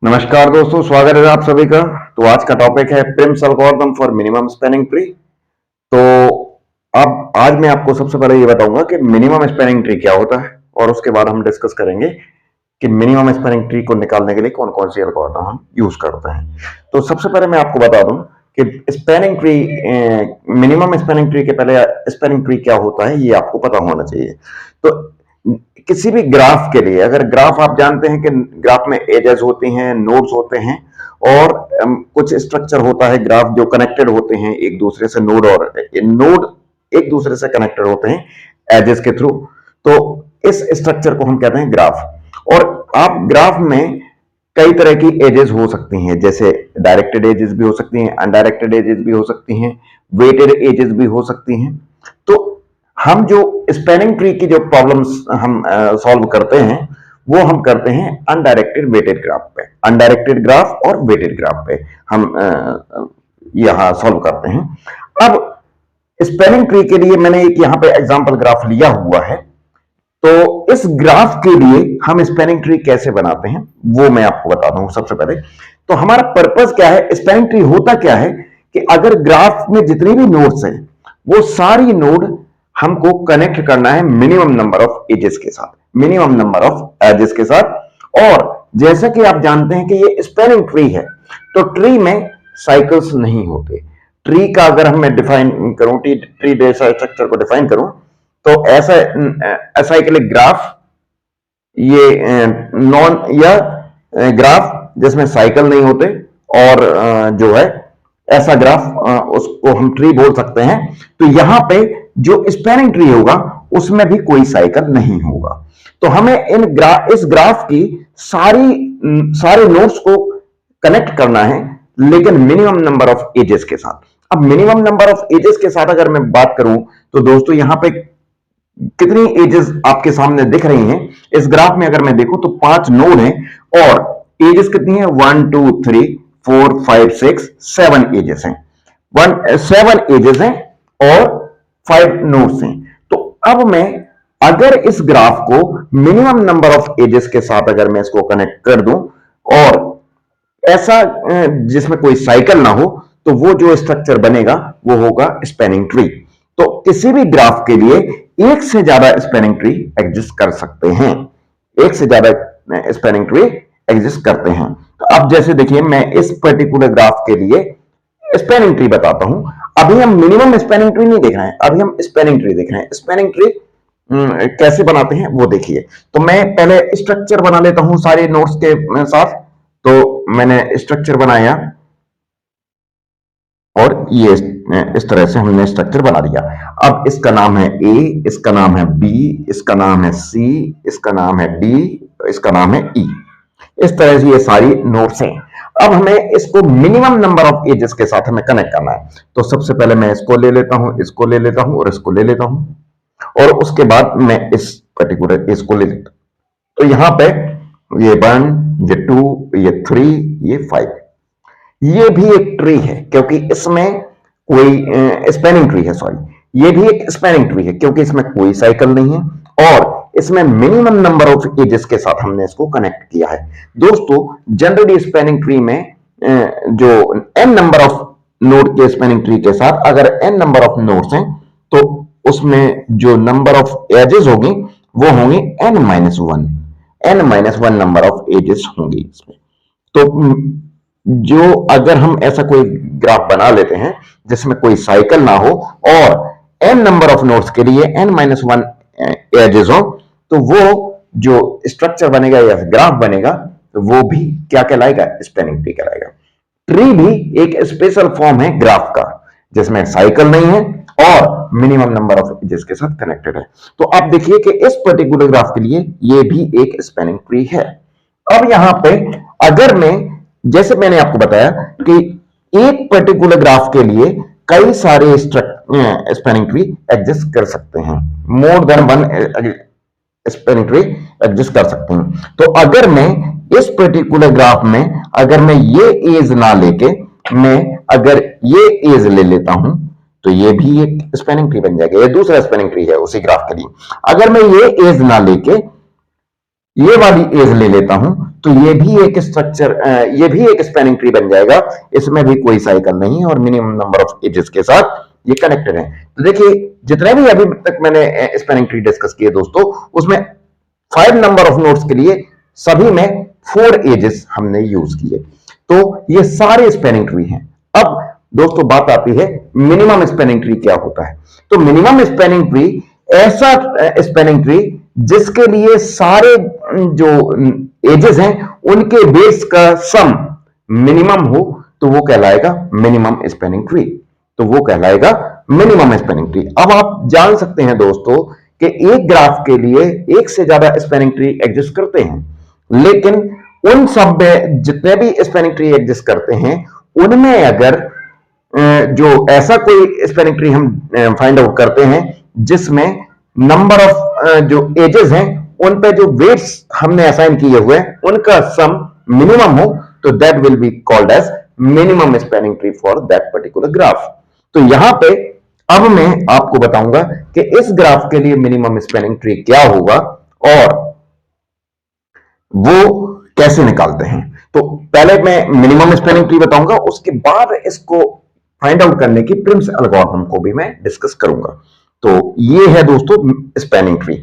नमस्कार दोस्तों, स्वागत है आप सभी का। तो आज का टॉपिक है Prim's algorithm for minimum spanning tree. तो अब आज मैं आपको सबसे पहले ये बताऊंगा कि मिनिमम स्पैनिंग ट्री क्या होता है, और उसके बाद हम डिस्कस करेंगे कि मिनिमम स्पैनिंग ट्री को निकालने के लिए कौन कौन सी एल्गोरिथम हम यूज करते हैं। तो सबसे पहले मैं आपको बता दूं कि spanning tree, minimum spanning tree के पहले स्पैनिंग ट्री क्या होता है ये आपको पता होना चाहिए। तो किसी भी ग्राफ के लिए, अगर ग्राफ आप जानते हैं कि ग्राफ में एजेस होती हैं, नोड्स होते हैं, और कुछ स्ट्रक्चर होता है ग्राफ जो कनेक्टेड होते हैं एक दूसरे से, नोड और नोड एक दूसरे से कनेक्टेड होते हैं एजेस के थ्रू। तो इस स्ट्रक्चर को हम कहते हैं ग्राफ। और आप ग्राफ में कई तरह की एजेस हो सकती हैं, जैसे डायरेक्टेड एजेस भी हो सकती हैं, अनडायरेक्टेड एजेस भी हो सकती हैं, वेटेड एजेस भी हो सकती हैं। तो हम जो स्पैनिंग ट्री की जो प्रॉब्लम्स हम सॉल्व करते हैं वो हम करते हैं अनडायरेक्टेड वेटेड ग्राफ पे, अनडायरेक्टेड ग्राफ और वेटेड ग्राफ पे हम यहां सॉल्व करते हैं। अब स्पैनिंग ट्री के लिए मैंने एक यहां पे एग्जांपल ग्राफ लिया हुआ है। तो इस ग्राफ के लिए हम स्पैनिंग ट्री कैसे बनाते हैं वो मैं आपको बता दूं। सबसे पहले तो हमारा पर्पस क्या है, स्पैनिंग ट्री होता क्या है कि अगर ग्राफ में जितनी भी नोड्स हैं वो सारी नोड हमको कनेक्ट करना है मिनिमम नंबर ऑफ एजेस के साथ, मिनिमम नंबर ऑफ एजेस के साथ। और जैसा कि आप जानते हैं कि ये स्पैनिंग ट्री है, तो ट्री में साइकिल्स नहीं होते। ट्री का अगर हम मैं डिफाइन करूं, ट्री जैसा स्ट्रक्चर को डिफाइन करूं, तो ऐसा असाइक्लिक ग्राफ, ये नॉन या ग्राफ जिसमें साइकिल नहीं होते, और जो है ऐसा ग्राफ उसको हम ट्री बोल सकते हैं। तो यहां पे जो स्पैनिंग ट्री होगा उसमें भी कोई साइकिल नहीं होगा। तो हमें इस ग्राफ की सारे नोड्स को कनेक्ट करना है, लेकिन मिनिमम नंबर ऑफ एजेस के साथ। अब मिनिमम नंबर ऑफ एजेस के साथ अगर मैं बात करूं तो दोस्तों यहां पे कितनी एजेस आपके सामने दिख रही हैं इस ग्राफ में, अगर मैं देखूं तो 5 नोड हैं और एजेस कितनी है, 1 2 3 4 5 6 7 एजेस हैं। 7 एजेस हैं और 5 नोड्स हैं। तो अब मैं अगर इस ग्राफ को मिनिमम नंबर ऑफ एजेस के साथ अगर मैं इसको कनेक्ट कर दूं और ऐसा जिसमें कोई साइकिल ना हो, तो वो जो स्ट्रक्चर बनेगा वो होगा स्पैनिंग ट्री। तो किसी भी ग्राफ के लिए एक से ज्यादा स्पैनिंग ट्री एग्जिस्ट कर सकते हैं, एक से ज्यादा स्पैनिंग ट्री एग्जिस्ट करते हैं। तो अब जैसे देखिए मैं इस पर्टिकुलर ग्राफ के लिए स्पैनिंग ट्री बताता हूं। अभी हम मिनिमम स्पैनिंग ट्री नहीं देख रहे हैं, अभी हम स्पैनिंग ट्री देख रहे हैं। स्पैनिंग ट्री कैसे बनाते हैं वो देखिए। तो मैं पहले स्ट्रक्चर बना लेता हूं सारे नोड्स के साथ। तो मैंने स्ट्रक्चर बनाया और ये इस तरह से हमने स्ट्रक्चर बना दिया। अब इसका नाम है ए, इसका नाम है बी, इसका नाम है सी, इसका नाम है डी, इसका नाम है ई। इस तरह से ये सारी नोड्स हैं। अब हमें इसको मिनिमम नंबर ऑफ एजेस के साथ हमें कनेक्ट करना है। तो सबसे पहले मैं इसको ले लेता हूं, इसको ले लेता हूं और इसको ले लेता हूं, और उसके बाद मैं इस पर्टिकुलर इसको ले लेता हूं। तो यहां पे ये 1, ये 2, ये 3, ये 5, ये भी एक ट्री है क्योंकि इसमें कोई स्पैनिंग ट्री है, सॉरी, ये भी एक स्पैनिंग ट्री है क्योंकि इसमें कोई साइकिल नहीं है और इसमें मिनिमम नंबर ऑफ एजेस के साथ हमने इसको कनेक्ट किया है। दोस्तों जनरली स्पैनिंग ट्री में जो n नंबर ऑफ नोड के स्पैनिंग ट्री के साथ अगर n नंबर ऑफ नोड्स हैं तो उसमें जो नंबर ऑफ एजेस होगी वो होंगी n-1, n-1 number of edges होंगी इसमें। तो जो अगर हम ऐसा कोई ग्राफ बना लेते हैं जिसमें कोई साइकिल ना हो और n नंबर ऑफ नोड्स के लिए n-1 एजेस हो, तो वो जो स्ट्रक्चर बनेगा या ग्राफ बनेगा तो वो भी क्या कहलाएगा, स्पैनिंग ट्री कहलाएगा। ट्री भी एक स्पेशल फॉर्म है ग्राफ का जिसमें साइकिल नहीं है और मिनिमम नंबर ऑफ एजेस के साथ कनेक्टेड है। तो आप देखिए कि इस पर्टिकुलर ग्राफ के लिए ये भी एक स्पैनिंग ट्री है। अब यहां पे अगर मैं, जैसे मैंने आपको बताया कि एक पर्टिकुलर ग्राफ के लिए कई सारे स्पैनिंग ट्री एग्जिस्ट कर सकते हैं, more than 1 spanning tree exist कर सकते हैं। तो अगर मैं इस पर्टिकुलर ग्राफ में अगर मैं ये एज ना लेके मैं अगर ये एज ले लेता हूं तो ये भी एक स्पैनिंग ट्री बन जाएगा, ये दूसरा स्पैनिंग ट्री है उसी ग्राफ के लिए। अगर मैं ये एज ना लेके ये वाली एज ले लेता हूं तो ये भी एक स्ट्रक्चर, ये भी एक स्पैनिंग ट्री बन जाएगा। इसमें भी कोई साइकिल नहीं है और मिनिमम नंबर ऑफ एजेस के साथ ये कनेक्टेड है। तो देखिए जितने भी अभी तक मैंने स्पैनिंग ट्री डिस्कस किए दोस्तों, उसमें 5 नंबर ऑफ नोड्स के लिए सभी में 4 एजेस हमने यूज किए। तो ये सारे स्पैनिंग ट्री हैं। अब दोस्तों बात आती है मिनिमम स्पैनिंग ट्री क्या होता है। तो मिनिमम स्पैनिंग ट्री ऐसा स्पैनिंग ट्री जिसके लिए सारे जो एजेस हैं उनके बेस का सम मिनिमम हो, तो वो कहलाएगा मिनिमम स्पैनिंग ट्री। तो वो कहलाएगा मिनिमम स्पैनिंग ट्री। अब आप जान सकते हैं दोस्तों कि एक ग्राफ के लिए एक से ज्यादा स्पैनिंग ट्री एग्जिस्ट करते हैं, लेकिन उन सब में जितने भी स्पैनिंग ट्री एग्जिस्ट करते हैं उनमें अगर जो ऐसा कोई स्पैनिंग ट्री हम फाइंड आउट करते हैं जिसमें नंबर ऑफ जो एजेस हैं उन पे जो वेट्स हमने असाइन किए हुए हैं उनका सम मिनिमम हो, तो that will be called as minimum spanning tree for that particular graph. तो यहां पे अब मैं आपको बताऊंगा कि इस ग्राफ के लिए मिनिमम स्पैनिंग ट्री क्या होगा और वो कैसे निकालते हैं। तो पहले मैं मिनिमम स्पैनिंग ट्री बताऊंगा, उसके बाद इसको फाइंड आउट करने की प्रिम्स एल्गोरिथम को भी मैं डिस्कस करूंगा। तो ये है दोस्तों स्पैनिंग ट्री।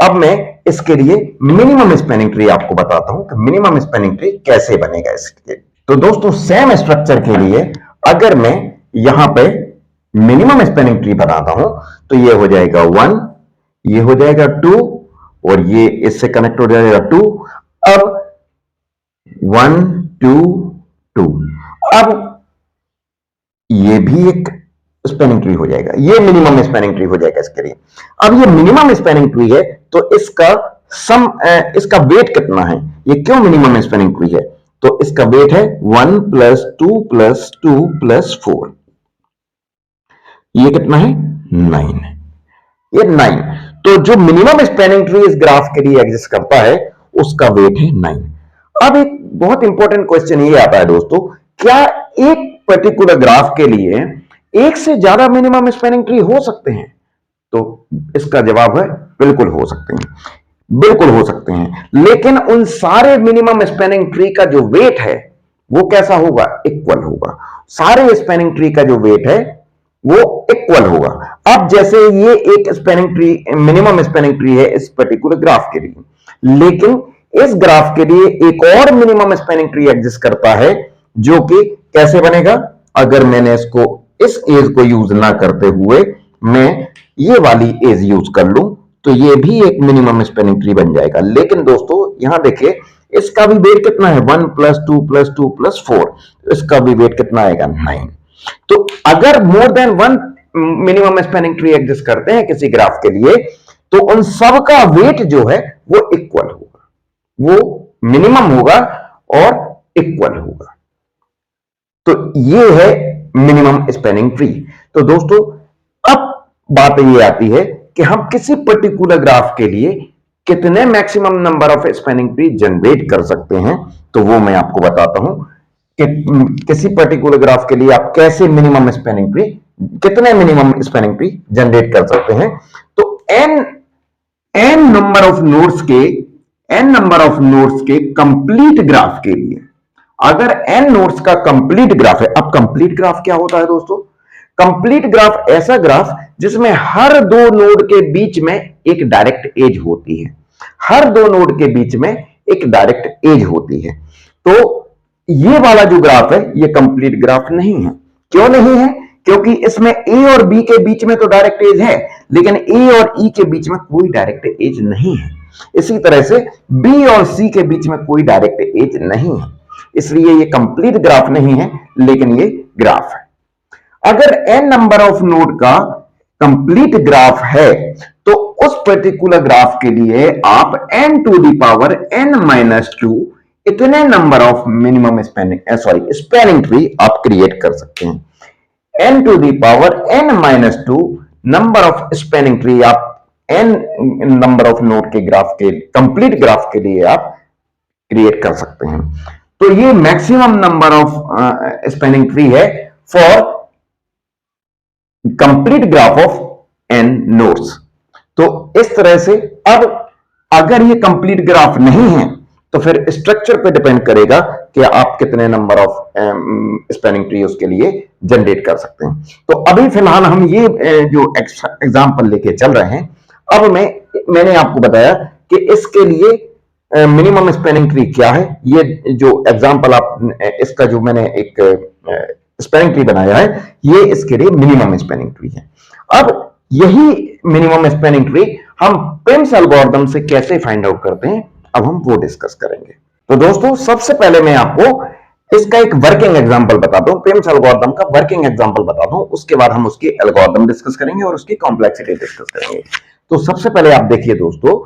अब मैं इसके लिए मिनिमम स्पैनिंग ट्री आपको बताता हूं कि मिनिमम स्पैनिंग ट्री कैसे बनेगा इसके। तो दोस्तों सेम स्ट्रक्चर के लिए अगर मैं यहां पे मिनिमम स्पैनिंग ट्री बनाता हूं तो ये हो जाएगा 1, ये हो जाएगा 2 और ये इससे कनेक्ट हो जाएगा 2। अब 1 2 2, अब ये भी एक स्पैनिंग ट्री हो जाएगा, ये मिनिमम स्पैनिंग ट्री हो जाएगा इसके लिए। अब ये मिनिमम स्पैनिंग ट्री है तो इसका सम इसका वेट कितना है, ये क्यों मिनिमम स्पैनिंग ट्री है, तो इसका वेट है 1 + 2 + 2 + 4। ये कितना है 9, ये 9। तो जो मिनिमम स्पैनिंग ट्री इस ग्राफ के लिए एग्जिस्ट करता है उसका वेट है 9। अब एक बहुत इंपॉर्टेंट क्वेश्चन ये आता है दोस्तों, क्या एक पर्टिकुलर ग्राफ के लिए एक से ज्यादा मिनिमम स्पैनिंग ट्री हो सकते हैं? तो इसका जवाब है बिल्कुल हो सकते हैं, बिल्कुल हो सकते हैं। लेकिन उन सारे मिनिमम स्पैनिंग ट्री का जो वेट है वो कैसा होगा, इक्वल होगा। सारे स्पैनिंग ट्री का जो वेट है वो इक्वल होगा। अब जैसे ये एक spanning tree minimum spanning tree है इस पर्टिकुलर ग्राफ के लिए, लेकिन इस ग्राफ के लिए एक और मिनिमम स्पैनिंग ट्री एग्जिस्ट करता है जो कि कैसे बनेगा, अगर मैंने इसको इस एज को यूज ना करते हुए मैं ये वाली एज यूज कर लूं तो ये भी एक मिनिमम स्पैनिंग ट्री बन जाएगा। लेकिन दोस्तों यहां देखिए इसका भी वेट कितना है 1 + 2 + 2 + 4, इसका भी वेट कितना आएगा 9। तो अगर more than 1 minimum spanning tree exist करते हैं किसी ग्राफ के लिए तो उन सब का वेट जो है वो इक्वल होगा, वो मिनिमम होगा और इक्वल होगा। तो ये है मिनिमम स्पैनिंग ट्री। तो दोस्तों अब बात ये आती है कि हम किसी पर्टिकुलर ग्राफ के लिए कितने maximum number of spanning tree generate कर सकते हैं। तो वो मैं आपको बताता हूं कि किसी पर्टिकुलर ग्राफ के लिए आप कैसे मिनिमम स्पैनिंग ट्री, कितने मिनिमम स्पैनिंग ट्री जनरेट कर सकते हैं। तो n नंबर ऑफ नोड्स के कंप्लीट ग्राफ के लिए, अगर n नोड्स का कंप्लीट ग्राफ है। अब कंप्लीट ग्राफ क्या होता है दोस्तों, कंप्लीट ग्राफ ऐसा ग्राफ जिसमें हर दो नोड के बीच में एक डायरेक्ट एज होती है, हर दो नोड के बीच में एक डायरेक्ट एज होती है। तो ये वाला जो ग्राफ है ये कंप्लीट ग्राफ नहीं है। क्यों नहीं है, क्योंकि इसमें ए और बी के बीच में तो डायरेक्ट एज है लेकिन ए और ई के बीच में कोई डायरेक्ट एज नहीं है। इसी तरह से बी और सी के बीच में कोई डायरेक्ट एज नहीं है, इसलिए ये कंप्लीट ग्राफ नहीं है लेकिन ये ग्राफ है। अगर n नंबर ऑफ नोड का कंप्लीट ग्राफ है तो उस पर्टिकुलर ग्राफ के लिए आप n⁻n-2 इतने number of minimum spanning tree आप क्रिएट कर सकते हैं। n⁻n-2 number of spanning tree आप n नंबर ऑफ नोड के ग्राफ के कंप्लीट ग्राफ के लिए आप क्रिएट कर सकते हैं। तो ये maximum number of spanning tree है for complete graph of n nodes. तो इस तरह से अब अगर ये कंप्लीट ग्राफ नहीं है तो फिर स्ट्रक्चर पे डिपेंड करेगा कि आप कितने नंबर ऑफ स्पैनिंग ट्री उसके लिए जनरेट कर सकते हैं। तो अभी फिलहाल हम ये जो एग्जांपल लेके चल रहे हैं, अब मैंने आपको बताया कि इसके लिए मिनिमम स्पैनिंग ट्री क्या है। ये जो एग्जांपल आप इसका जो मैंने एक स्पैनिंग ट्री बनाया है, ये इसके लिए मिनिमम स्पैनिंग ट्री है। अब यही मिनिमम स्पैनिंग ट्री हम प्रिम्स एल्गोरिथम से कैसे फाइंड आउट करते हैं, अब हम वो डिस्कस करेंगे। तो दोस्तों सबसे पहले मैं आपको इसका एक वर्किंग एग्जांपल बताता हूं, प्रिम्स एल्गोरिथम का वर्किंग एग्जांपल बताता हूं, उसके बाद हम उसकी एल्गोरिथम डिस्कस करेंगे और उसकी कॉम्प्लेक्सिटी डिस्कस करेंगे। तो सबसे पहले आप देखिए दोस्तों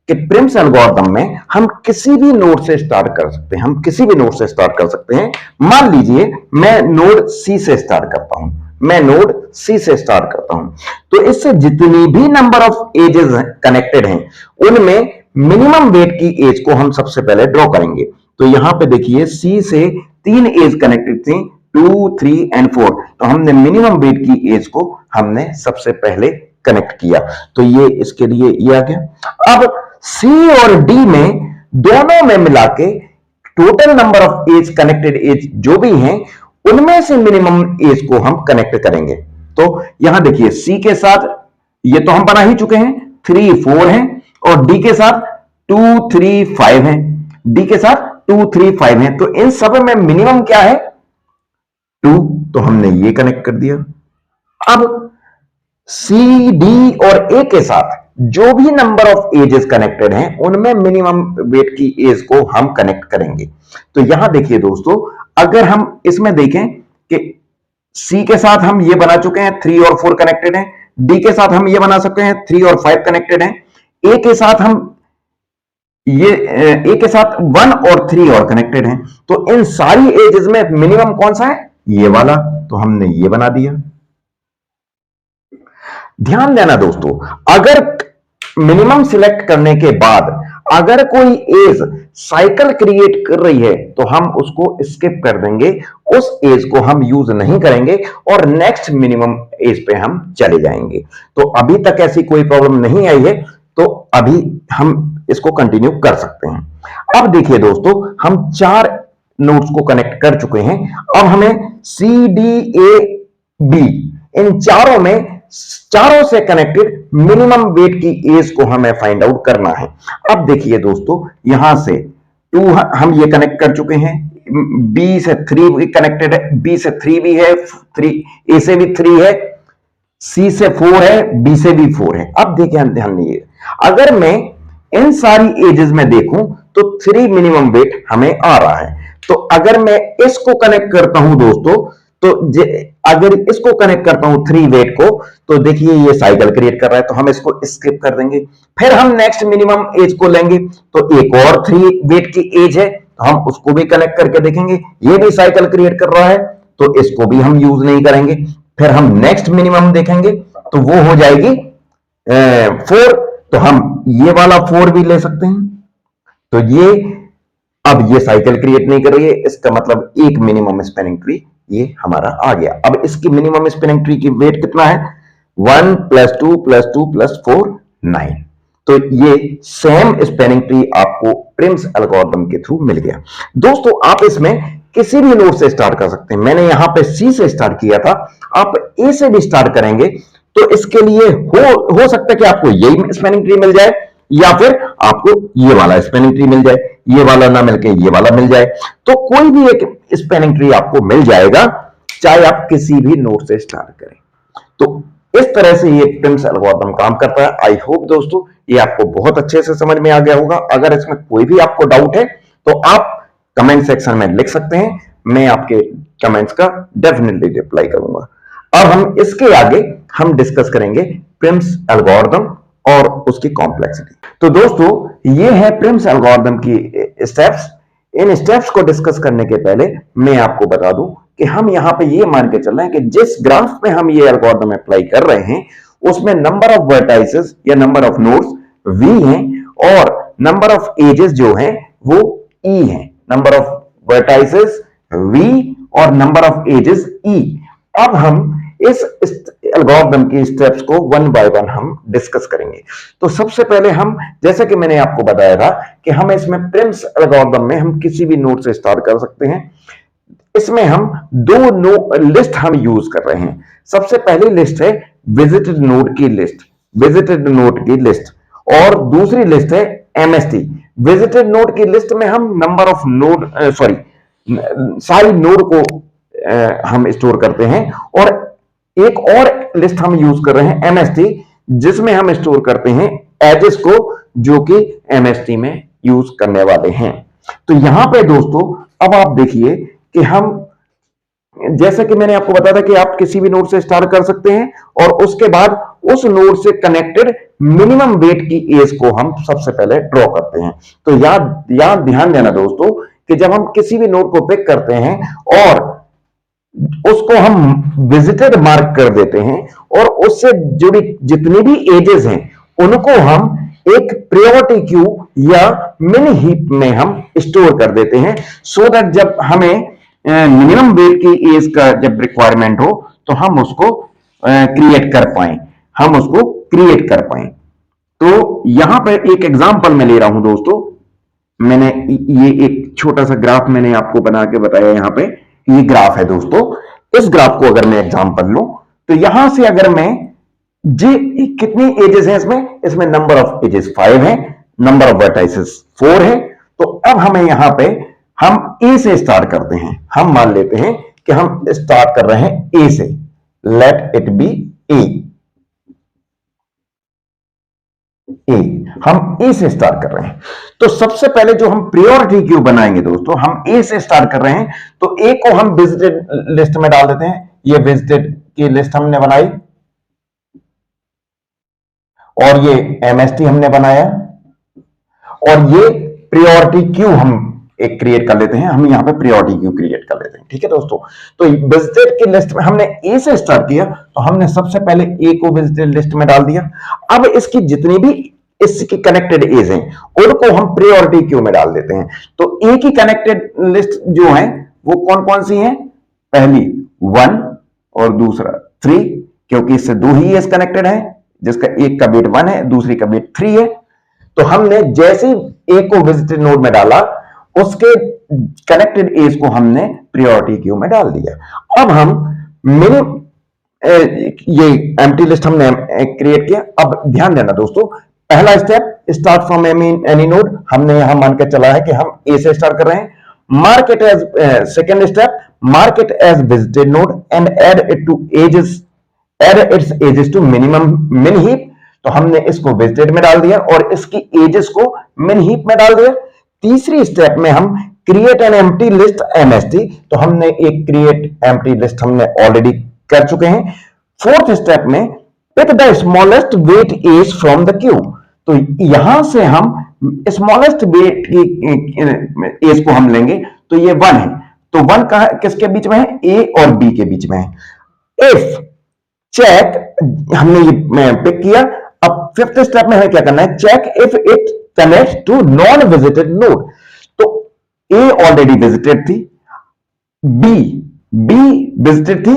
कि प्रिम्स एल्गोरिथम में हम किसी भी नोड से स्टार्ट कर सकते हैं, हम किसी भी नोड से स्टार्ट कर सकते हैं। मान लीजिए मैं नोड सी से स्टार्ट करता हूं, मैं नोड सी से स्टार्ट करता हूं, तो इससे जितनी भी नंबर ऑफ एजेस कनेक्टेड हैं उनमें मिनिमम वेट की एज को हम सबसे पहले ड्रॉ करेंगे। तो यहां पे देखिए सी से 3 एज कनेक्टेड थी, 2, 3 एंड 4, तो हमने मिनिमम वेट की एज को हमने सबसे पहले कनेक्ट किया, तो ये इसके लिए ये आ गया। अब सी और डी में दोनों में मिला के total number of edge connected edge जो भी हैं उनमें से मिनिमम एज को हम कनेक्ट करेंगे। तो यहां देखिए सी के साथ ये तो हम बना ही चुके हैं, 3, 4 हैं, और डी के साथ 2, 3, 5 हैं, डी के साथ 2, 3, 5 हैं, तो इन सब में मिनिमम क्या है 2, तो हमने ये कनेक्ट कर दिया। अब सी, डी और ए के साथ जो भी नंबर ऑफ एजेस कनेक्टेड हैं उनमें मिनिमम वेट की एज को हम कनेक्ट करेंगे। तो यहां देखिए दोस्तों, अगर हम इसमें देखें कि सी के साथ हम ये बना चुके हैं, 3 और 4 कनेक्टेड हैं, डी के साथ हम ये बना सकते हैं, 3 और 5 कनेक्टेड हैं, ए के साथ हम ए के साथ 1 और 3 और कनेक्टेड हैं, तो इन सारी एजेस में मिनिमम कौन सा है, ये वाला, तो हमने ये बना दिया। ध्यान देना दोस्तों, अगर मिनिमम सिलेक्ट करने के बाद अगर कोई एज साइकिल क्रिएट कर रही है तो हम उसको स्किप कर देंगे, उस एज को हम यूज नहीं करेंगे और नेक्स्ट मिनिमम एज पे हम चले जाएंगे। तो अभी तक ऐसी कोई प्रॉब्लम नहीं आई है, तो अभी हम इसको कंटिन्यू कर सकते हैं। अब देखिए दोस्तों, हम 4 नोड्स को कनेक्ट कर चुके हैं। अब हमें सी, डी, ए, बी इन चारों से कनेक्टेड मिनिमम वेट की एज को हमें फाइंड आउट करना है। अब देखिए दोस्तों, यहां से 2 हम ये कनेक्ट कर चुके हैं, बी से 3 भी कनेक्टेड है, बी से 3 भी है, 3 ए से भी 3 है, सी से 4 है, बी से भी 4 है। अब देखिए ध्यान दीजिए, अगर मैं इन सारी एजेस में देखूं तो 3 मिनिमम वेट हमें आ रहा है। तो अगर मैं इसको कनेक्ट करता हूं दोस्तों, तो अगर इसको कनेक्ट करता हूं 3 वेट को, तो देखिए ये साइकिल क्रिएट कर रहा है, तो हम इसको स्किप कर देंगे। फिर हम नेक्स्ट मिनिमम एज को लेंगे, तो एक और 3 वेट की एज है, तो हम उसको भी कनेक्ट करके देखेंगे, ये भी साइकिल क्रिएट कर रहा है, तो इसको भी हम यूज नहीं करेंगे। फिर हम नेक्स्ट मिनिमम देखेंगे, तो वो हो जाएगी 4, तो हम ये वाला 4 भी ले सकते हैं। तो ये अब ये साइकिल क्रिएट नहीं कर रही है, इसका मतलब एक मिनिमम स्पैनिंग ट्री ये हमारा आ गया। अब इसकी मिनिमम स्पैनिंग ट्री की वेट कितना है, 1 + 2 + 2 + 4 9। तो ये सेम स्पैनिंग ट्री आपको प्रिम्स एल्गोरिथम के थ्रू मिल गया। दोस्तों आप इसमें किसी भी नोड से स्टार्ट कर सकते हैं। मैंने यहां पे सी से स्टार्ट किया था, आप ए से भी स्टार्ट करेंगे तो इसके लिए हो सकता है कि आपको यही स्पैनिंग ट्री मिल जाए, या फिर आपको ये वाला स्पैनिंग ट्री मिल जाए, ये वाला ना मिलके ये वाला मिल जाए, तो कोई भी एक स्पैनिंग ट्री आपको मिल जाएगा, चाहे आप किसी भी नोड से स्टार्ट करें। तो इस तरह से ये प्रिम्स एल्गोरिथम काम करता है। आई होप दोस्तों ये आपको बहुत अच्छे से समझ में आ गया होगा। अगर इसमें कोई भी आपको डाउट है तो आप कमेंट सेक्शन में लिख सकते हैं, मैं आपके कमेंट्स का डेफिनेटली रिप्लाई करूंगा। अब हम इसके आगे हम डिस्कस करेंगे प्रिम्स एल्गोरिथम और उसकी कॉम्प्लेक्सिटी। तो दोस्तों ये है प्रिम्स एल्गोरिथम की स्टेप्स। इन स्टेप्स को डिस्कस करने के पहले मैं आपको बता दूं कि हम यहां पे ये मान के चल रहे हैं कि जिस ग्राफ में हम ये एल्गोरिथम अप्लाई कर रहे हैं उसमें नंबर ऑफ वर्टाइसेस या नंबर ऑफ नोड्स v हैं और नंबर ऑफ एजेस जो हैं वो e हैं। नंबर ऑफ वर्टाइसेस v और नंबर ऑफ एजेस e। अब हम इस एल्गोरिथम की स्टेप्स को वन बाय वन हम डिस्कस करेंगे। तो सबसे पहले हम, जैसा कि मैंने आपको बताया था कि हम इसमें प्रिम्स एल्गोरिथम में हम किसी भी नोड से स्टार्ट कर सकते हैं। इसमें हम दो लिस्ट हम यूज कर रहे हैं। सबसे पहली लिस्ट है विजिटेड नोड की लिस्ट, विजिटेड नोड की लिस्ट, और दूसरी लिस्ट है एमएसटी। विजिटेड नोड की लिस्ट में हम नंबर ऑफ नोड, सॉरी, सारी नोड को हम स्टोर करते हैं, और एक और लिस्ट हम यूज कर रहे हैं एमएसटी, जिसमें हम स्टोर करते हैं एजेस को, जो कि एमएसटी में यूज करने वाले हैं। तो यहां पे दोस्तों अब आप देखिए कि हम, जैसा कि मैंने आपको बताया था कि आप किसी भी नोड से स्टार्ट कर सकते हैं, और उसके बाद उस नोड से कनेक्टेड मिनिमम वेट की एज को हम सबसे पहले ड्रॉ करते हैं। तो याद ध्यान देना दोस्तों कि जब हम किसी भी नोड को पिक करते हैं और उसको हम विजिटेड मार्क कर देते हैं, और उससे जुड़ी जितनी भी एजेस हैं उनको हम एक प्रायोरिटी क्यू या मिनी हीप में हम स्टोर कर देते हैं, सो दैट जब हमें मिनिमम वेट की एज का जब रिक्वायरमेंट हो तो हम उसको क्रिएट कर पाए, हम उसको क्रिएट कर पाए। तो यहां पर एक एग्जांपल मैं ले रहा हूं दोस्तों। मैंने ये एक छोटा सा ग्राफ मैंने आपको बना के बताया। यहां पे ये ग्राफ है दोस्तों। इस ग्राफ को अगर मैं एग्जांपल लूं तो यहां से अगर मैं जी कितनी एजेस हैं इसमें नंबर ऑफ एजेस 5 है, नंबर ऑफ वर्टाइसेस 4 है। तो अब हमें यहां पे हम ए से स्टार्ट करते हैं। हम मान लेते हैं कि हम स्टार्ट कर रहे हैं ए से, लेट इट बी ए, हम ए से स्टार्ट कर रहे हैं। तो सबसे पहले जो हम प्रायोरिटी क्यू बनाएंगे दोस्तों, हम ए से स्टार्ट कर रहे हैं, तो ए को हम विजिटेड लिस्ट में डाल देते हैं। ये विजिटेड की लिस्ट हमने बनाई, और ये एमएसटी हमने बनाया, और ये प्रायोरिटी क्यू हम एक क्रिएट कर लेते हैं। हम यहां पे प्रायोरिटी क्यू क्रिएट कर लेते हैं, ठीक है दोस्तों। तो विजिटेड की लिस्ट में हमने ए से स्टार्ट किया, तो हमने सबसे पहले ए को विजिटेड लिस्ट में डाल दिया। अब इसकी जितनी भी इसकी कनेक्टेड एज हैं उनको हम प्रायोरिटी क्यू में डाल देते हैं। तो ए की कनेक्टेड लिस्ट जो है वो कौन कौन सी है? पहली 1 और दूसरा 3, क्योंकि इससे दो ही एज कनेक्टेड है, जिसका एक का वेट 1 है, दूसरी का वेट 3 है। तो हमने जैसे ही ए को विजिटेड नोड में डाला, उसके कनेक्टेड एज को हमने प्रायोरिटी क्यू में डाल दिया। अब हम मिनिमम ये एम्प्टी लिस्ट हमने क्रिएट किया। अब ध्यान देना दोस्तों, पहला step start from any node, हमने यहां मान के चला है कि हम ए से स्टार्ट कर रहे हैं। Mark it as, second step, mark it as visited node and add it to edges, add its edges to minimum min heap. तो हमने इसको विजिटेड में डाल दिया और इसकी एजेस को मिन हीप में डाल दिया। तीसरी स्टेप में हम create an empty list MST, तो हमने एक क्रिएट एम्प्टी लिस्ट हमने ऑलरेडी कर चुके हैं। फोर्थ स्टेप में pick the smallest weight edge from the queue, तो यहां से हम स्मॉलेस्ट वेट की एज को हम लेंगे, तो ये 1 है। तो 1 का किसके बीच में है? ए और बी के बीच में है। इफ चेक, हमने ये पिक किया। अब फिफ्थ स्टेप में हमें क्या करना है? Check if it connect to non visited node. तो ए ऑलरेडी विजिटेड थी, बी विजिटेड थी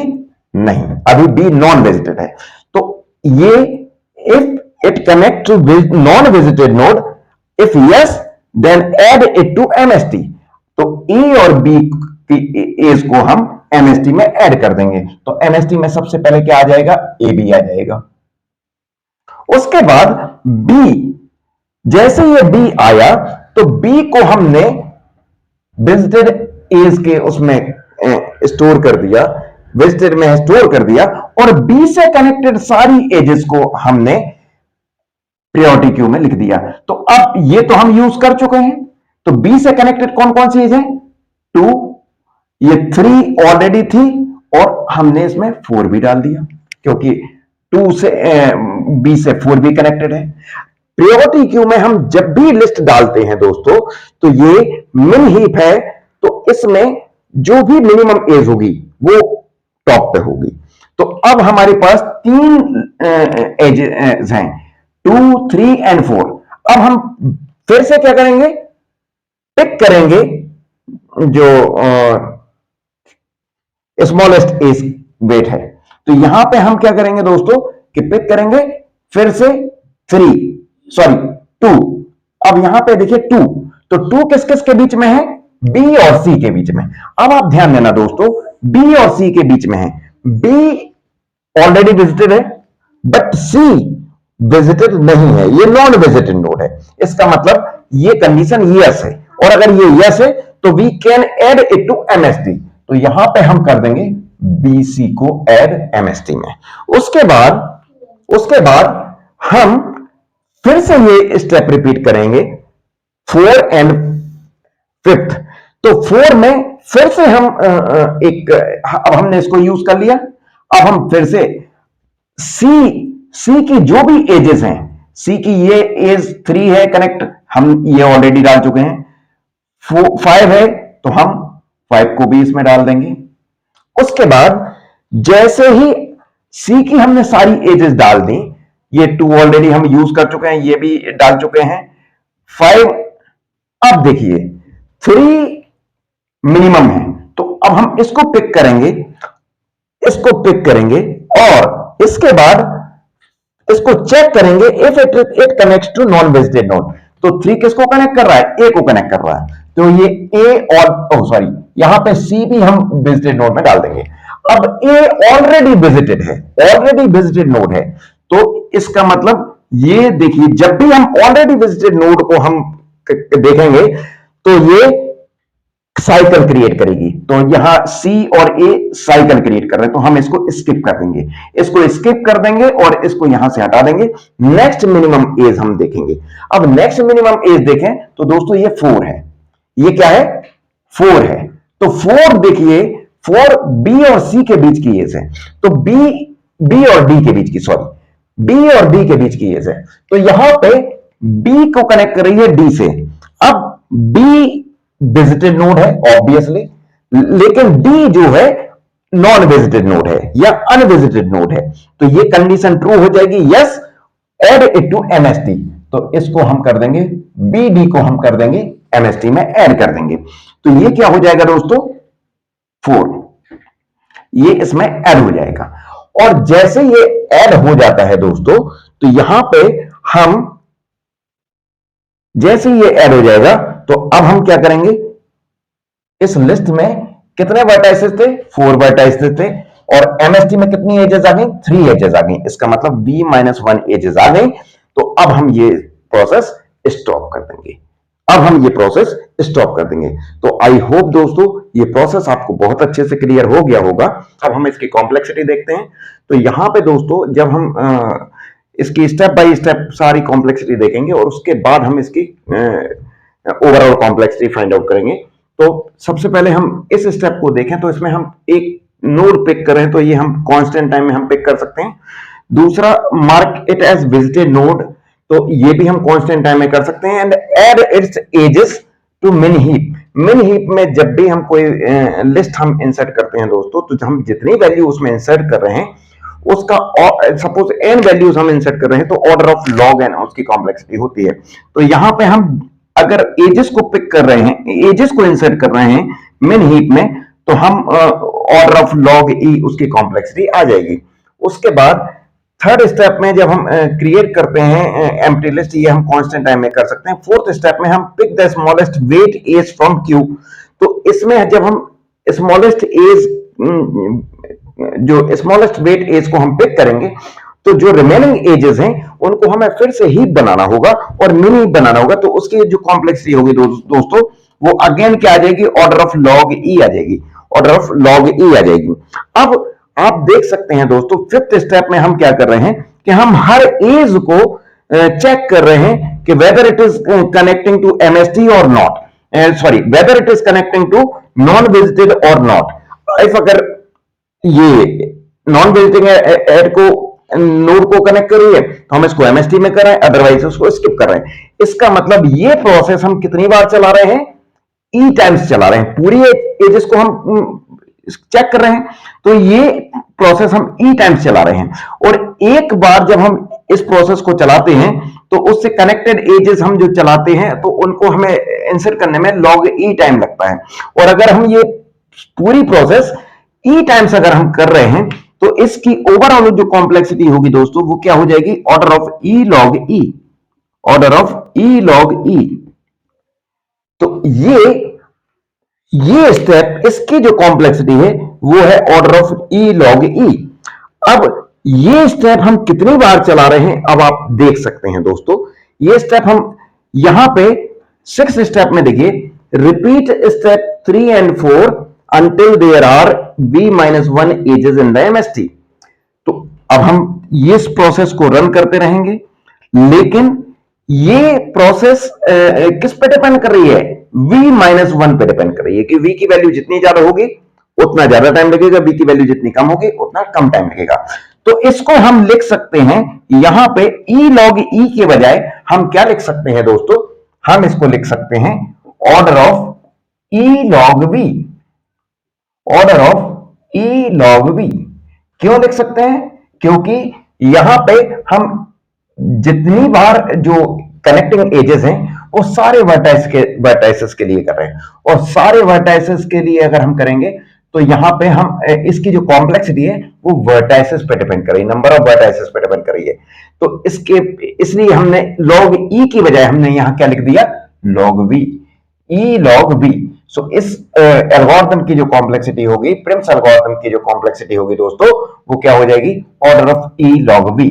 नहीं, अभी बी नॉन विजिटेड है। तो ये if it connect to non visited node, if yes then add it to MST. तो ए और बी की एज को हम एमएसटी में ऐड कर देंगे। तो एमएसटी में सबसे पहले क्या आ जाएगा? ए बी आ जाएगा। उसके बाद बी, जैसे ये बी आया तो बी को हमने विजिटेड एज के उसमें स्टोर कर दिया, विजिटेड में स्टोर कर दिया, और बी से कनेक्टेड सारी एजेस को हमने प्रायोरिटी क्यू में लिख दिया। तो अब ये तो हम यूज कर चुके हैं। तो बी से कनेक्टेड कौन कौन सी एज है? 2, ये 3 ऑलरेडी थी, और हमने इसमें 4 भी डाल दिया, क्योंकि 2 से बी से 4 भी कनेक्टेड है। प्रायोरिटी क्यू में हम जब भी लिस्ट डालते हैं दोस्तों, तो ये मिन हीप है, तो इसमें जो भी मिनिमम एज होगी वो टॉप पे होगी। तो अब हमारे पास 3 एजेस हैं, 2, 3 एंड 4। अब हम फिर से क्या करेंगे? पिक करेंगे जो स्मॉलेस्ट एज वेट है। तो यहां पे हम क्या करेंगे दोस्तों कि पिक करेंगे फिर से 2। अब यहां पे देखिए 2, तो 2 किस किस के बीच में है? बी और सी के बीच में। अब आप ध्यान देना दोस्तों, बी और सी के बीच में है। बी ऑलरेडी विजिटेड है, बट सी विजिटेड नहीं है, ये नॉन विजिटेड नोड है। इसका मतलब ये कंडीशन यस है, और अगर ये यस है तो we can add it to MST. तो यहां पे हम कर देंगे बीसी को ऐड एमएसटी में। उसके बाद हम फिर से ये स्टेप रिपीट करेंगे 4 एंड 5। तो 4 में फिर से हम अब हमने इसको यूज कर लिया। अब हम फिर से सी की जो भी एजेस हैं, सी की ये एज 3 है कनेक्ट, हम ये ऑलरेडी डाल चुके हैं। 5 है तो हम 5 को भी इसमें डाल देंगे। उसके बाद जैसे ही सी की हमने सारी एजेस डाल दी, ये 2 ऑलरेडी हम यूज कर चुके हैं, ये भी डाल चुके हैं। 5, अब देखिए 3 मिनिमम है, तो अब हम इसको पिक करेंगे और इसके बाद इसको चेक करेंगे if it connects to non visited node. तो 3 किसको कनेक्ट कर रहा है? ए को कनेक्ट कर रहा है, तो ये ए और यहां पे सी भी हम विजिटेड नोड में डाल देंगे। अब ए ऑलरेडी विजिटेड नोड है, तो इसका मतलब ये देखिए, जब भी हम ऑलरेडी विजिटेड नोड को हम देखेंगे तो ये साइकिल क्रिएट करेगी। तो यहां सी और ए साइकिल क्रिएट कर रहे हैं, तो हम इसको स्किप कर देंगे और इसको यहां से हटा देंगे। नेक्स्ट मिनिमम एज हम देखेंगे। अब नेक्स्ट मिनिमम एज देखें तो दोस्तों ये 4 है। ये क्या है? 4 है। तो 4 देखिए, 4 बी और सी के बीच की एज है, तो बी और डी के बीच की एज है। तो यहां पे बी को कनेक्ट कर रही है डी से। अब बी विजिटेड नोड है ऑब्वियसली, लेकिन डी जो है नॉन विजिटेड नोड है या अनविजिटेड नोड है, तो ये कंडीशन ट्रू हो जाएगी, yes add it to MST. तो इसको हम कर देंगे, बी डी को हम कर देंगे एमएसटी में ऐड कर देंगे। तो ये क्या हो जाएगा दोस्तों? 4, ये इसमें ऐड हो जाएगा। और जैसे ये ऐड हो जाता है दोस्तों, तो यहां पे हम जैसे ये ऐड हो जाएगा, तो अब हम क्या करेंगे, इस लिस्ट में कितने वर्टाइसेस थे? 4 वर्टाइसेस थे, और एमएसटी में कितनी एजेस आ गई? 3 एजेस आ गई। इसका मतलब b-1 एजेस आ गई। तो अब हम ये प्रोसेस स्टॉप कर देंगे। तो आई होप दोस्तों ये प्रोसेस आपको बहुत अच्छे से क्लियर हो गया होगा। अब हम इसकी कॉम्प्लेक्सिटी देखते हैं। तो यहां पे दोस्तों जब हम इसकी स्टेप बाय स्टेप सारी कॉम्प्लेक्सिटी देखेंगे और उसके बाद हम इसकी ओवरऑल कॉम्प्लेक्सिटी फाइंड आउट करेंगे। तो सबसे पहले हम इस स्टेप को देखें, तो इसमें हम एक नोड पिक करें, तो ये हम कांस्टेंट टाइम में हम पिक कर सकते हैं। दूसरा, mark it as visited node, तो ये भी हम कांस्टेंट टाइम में कर सकते हैं। And add its edges to min heap में जब भी हम कोई लिस्ट हम इंसर्ट करते हैं दोस्तों, तो हम जितनी वैल्यू उसमें इंसर्ट कर रहे हैं उसका, सपोज n वैल्यूज हम इंसर्ट कर रहे हैं, तो ऑर्डर ऑफ log n उसकी कॉम्प्लेक्सिटी होती है। तो यहां पे हम अगर एजेस को पिक कर रहे हैं, एजेस को इंसर्ट कर रहे हैं मिन हीप में, तो हम ऑर्डर ऑफ log e उसकी कॉम्प्लेक्सिटी आ जाएगी। उसके बाद थर्ड स्टेप में जब हम क्रिएट करते हैं एम्प्टी लिस्ट, ये हम कांस्टेंट टाइम में कर सकते हैं। फोर्थ स्टेप में हम pick the smallest weight edge from queue, तो इसमें जब हम स्मॉलेस्ट वेट एज को हम पिक करेंगे, तो जो रिमेनिंग एजेस हैं उनको हमें फिर से हीप बनाना होगा और मिनी हीप बनाना होगा। तो उसकी जो कॉम्प्लेक्सिटी होगी दोस्तों, वो अगेन क्या आ जाएगी? ऑर्डर ऑफ लॉग ई आ जाएगी। अब आप देख सकते हैं दोस्तों, फिफ्थ स्टेप में हम क्या कर रहे हैं कि हम हर एज को चेक कर रहे हैं कि whether it is connecting to MST और not, whether it is connecting to non visited और नॉट। इफ अगर ये नॉन विजिटिंग एड को नोड को कनेक्ट कर रही है, तो हम इसको एमएसटी में कर रहे हैं, अदरवाइज उसको स्किप कर रहे हैं। इसका मतलब ये प्रोसेस हम कितनी बार चला रहे हैं? ई टाइम्स चला रहे हैं। पूरी एजेस को हम चेक कर रहे हैं, तो ये प्रोसेस हम ई टाइम्स चला रहे हैं। और एक बार जब हम इस प्रोसेस को चलाते हैं, तो उससे कनेक्टेड एजेस हम जो चलाते हैं, तो उनको हमें इंसर्ट करने में लॉग ई टाइम लगता है। और अगर हम ये पूरी प्रोसेस ई टाइम्स अगर हम कर रहे हैं, तो इसकी ओवरऑल जो कॉम्प्लेक्सिटी होगी दोस्तों वो क्या हो जाएगी, order of E log E, order of E log E. तो ये स्टेप, इसकी जो कॉम्प्लेक्सिटी है वो है order of E log E. अब ये स्टेप हम कितनी बार चला रहे हैं अब आप देख सकते हैं दोस्तों। ये स्टेप हम यहां पे 6 स्टेप में देखिए, repeat step 3 and 4 until there are b-1 edges in the MST. तो अब हम इस प्रोसेस को रन करते रहेंगे, लेकिन ये प्रोसेस किस पे डिपेंड कर रही है, v-1 पे डिपेंड कर रही है कि v की वैल्यू जितनी ज्यादा होगी उतना ज्यादा टाइम लगेगा, v की वैल्यू जितनी कम होगी उतना कम टाइम लगेगा। तो इसको हम लिख सकते हैं यहां पे e log e के बजाय हम क्या लिख सकते हैं दोस्तों, हम इसको लिख सकते हैं order of e log v, order of e log v। क्यों लिख सकते हैं, क्योंकि यहां पे हम जितनी बार जो कनेक्टिंग एजेस हैं वो सारे वर्टाइसेस के लिए कर रहे हैं, और सारे वर्टाइसेस के लिए अगर हम करेंगे तो यहां पे हम इसकी जो कॉम्प्लेक्सिटी है वो वर्टाइसेस पे डिपेंड कर रही है, नंबर ऑफ वर्टाइसेस पे डिपेंड कर रही है। तो इसके इसलिए हमने log e की बजाय हमने यहां क्या लिख दिया, log v, e log v। सो इस एल्गोरिथम की जो कॉम्प्लेक्सिटी होगी, प्रिम्स एल्गोरिथम की जो कॉम्प्लेक्सिटी होगी दोस्तों, वो क्या हो जाएगी, order of e log v।